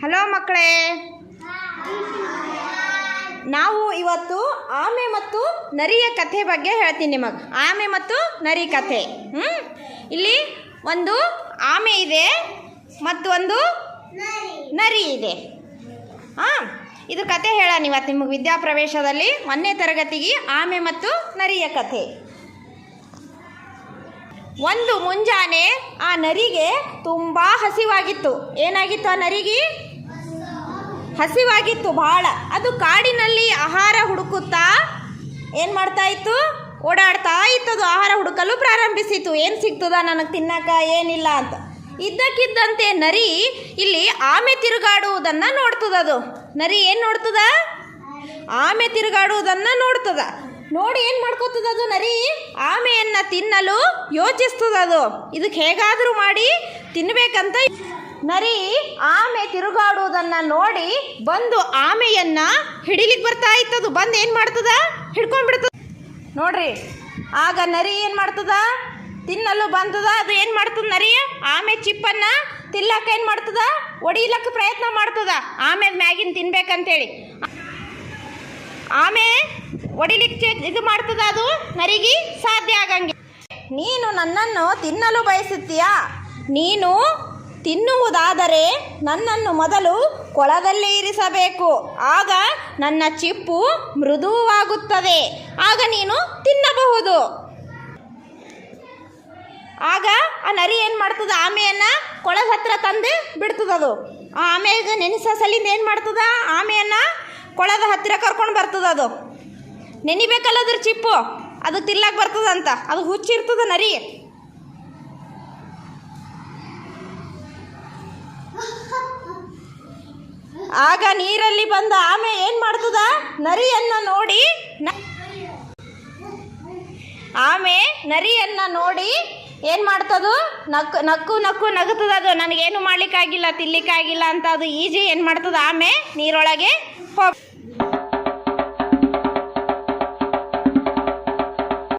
Hello ಮಕ್ಕಳೇ, ನಾವು ಇವತ್ತು ಆಮೆ ಮತ್ತು ನರಿಯ ಕಥೆ ಬಗ್ಗೆ ಹೇಳ್ತೀನಿ ನಿಮಗೆ. ಆಮೆ ಮತ್ತು ನರಿ ಕಥೆ. ಇಲ್ಲಿ ಒಂದು ಆಮೆ ಇದೆ ಮತ್ತು ಒಂದು ನರಿ ಇದೆ. ಇದು ಕತೆ ಹೇಳೋಣ ಇವತ್ತು ನಿಮಗೆ ವಿದ್ಯಾಪ್ರವೇಶದಲ್ಲಿ 1ನೇ ತರಗತಿಗೆ ಆಮೆ ಮತ್ತು ನರಿಯ ಕಥೆ. ಒಂದು ಮುಂಜಾನೆ ಆ ನರಿಗೆ ತುಂಬ ಹಸಿವಾಗಿತ್ತು. ಏನಾಗಿತ್ತು? ಆ ನರಿಗೆ ಹಸಿವಾಗಿತ್ತು ಭಾಳ. ಅದು ಕಾಡಿನಲ್ಲಿ ಆಹಾರ ಹುಡುಕುತ್ತಾ ಏನು ಮಾಡ್ತಾ ಇತ್ತು? ಓಡಾಡ್ತಾ ಇತ್ತು. ಅದು ಆಹಾರ ಹುಡುಕಲು ಪ್ರಾರಂಭಿಸಿತು. ಏನು ಸಿಗ್ತದ ನನಗೆ ತಿನ್ನಕ, ಏನಿಲ್ಲ ಅಂತ. ಇದ್ದಕ್ಕಿದ್ದಂತೆ ನರಿ ಇಲ್ಲಿ ಆಮೆ ತಿರುಗಾಡುವುದನ್ನು ನೋಡ್ತದದು. ನರಿ ಏನು ನೋಡ್ತದ? ಆಮೆ ತಿರುಗಾಡುವುದನ್ನು ನೋಡ್ತದ. ನೋಡಿ ಏನು ಮಾಡ್ಕೋತದದು? ನರಿ ಆಮೆಯನ್ನು ತಿನ್ನಲು ಯೋಚಿಸ್ತದದು. ಇದಕ್ಕೆ ಹೇಗಾದರೂ ಮಾಡಿ ತಿನ್ನಬೇಕಂತ ನರಿ ಆಮೆ ತಿರುಗಾಡುವುದನ್ನು ನೋಡಿ ಬಂದು ಆಮೆಯನ್ನು ಹಿಡಿಲಿಕ್ಕೆ ಬರ್ತಾ ಇತ್ತದು. ಬಂದು ಏನು ಮಾಡ್ತದ? ಹಿಡ್ಕೊಂಡ್ಬಿಡ್ತದ. ನೋಡ್ರಿ, ಆಗ ನರಿ ಏನು ಮಾಡ್ತದ? ತಿನ್ನಲು ಬಂದದ. ಅದು ಏನು ಮಾಡ್ತದ? ನರಿ ಆಮೆ ಚಿಪ್ಪನ್ನು ತಿನ್ನಕ ಏನು ಮಾಡ್ತದ? ಒಡಿಲಕ್ಕೆ ಪ್ರಯತ್ನ ಮಾಡ್ತದ. ಆಮೆ ಮ್ಯಾಗಿನ ತಿನ್ಬೇಕಂತೇಳಿ ಆಮೆ ಒಡಿಲಿಕ್ಕೆ ಇದು ಮಾಡ್ತದ. ಅದು ನರಿಗೆ ಸಾಧ್ಯ ಆಗಂಗೆ. ನೀನು ನನ್ನನ್ನು ತಿನ್ನಲು ಬಯಸುತ್ತೀಯಾ? ನೀನು ತಿನ್ನುವುದಾದರೆ ನನ್ನನ್ನು ಮೊದಲು ಕೊಳದಲ್ಲೇ ಇರಿಸಬೇಕು. ಆಗ ನನ್ನ ಚಿಪ್ಪು ಮೃದುವಾಗುತ್ತದೆ. ಆಗ ನೀನು ತಿನ್ನಬಹುದು. ಆಗ ಆ ನರಿ ಏನು ಮಾಡ್ತದ? ಆಮೆಯನ್ನು ಕೊಳದ ಹತ್ರ ತಂದು ಬಿಡ್ತದದು. ಆ ಆಮೆಗೆ ನೆನೆಸ ಸಲಿಂದ ಏನು ಮಾಡ್ತದ? ಆಮೆಯನ್ನು ಕೊಳದ ಹತ್ತಿರ ಕರ್ಕೊಂಡು ಬರ್ತದದು. ನೆನಿಬೇಕಲ್ಲ ಅದ್ರ ಚಿಪ್ಪು, ಅದು ತಿಲ್ಲಕ್ಕೆ ಬರ್ತದಂತ. ಅದು ಹುಚ್ಚಿರ್ತದ ನರಿ. ಆಗ ನೀರಲ್ಲಿ ಬಂದ ಆಮೆ ಏನು ಮಾಡ್ತದ? ನರಿಯನ್ನು ನೋಡಿ ಏನು ಮಾಡ್ತದು? ನಕ್ಕು ನಗುತ್ತದ. ಅದು ನನಗೇನು ಮಾಡ್ಲಿಕ್ಕಾಗಿಲ್ಲ, ತಿನ್ಲಿಕ್ಕಾಗಿಲ್ಲ ಅಂತ ಅದು ಈಜಿ ಏನು ಮಾಡ್ತದ? ಆಮೆ ನೀರೊಳಗೆ ಹೋಗಿ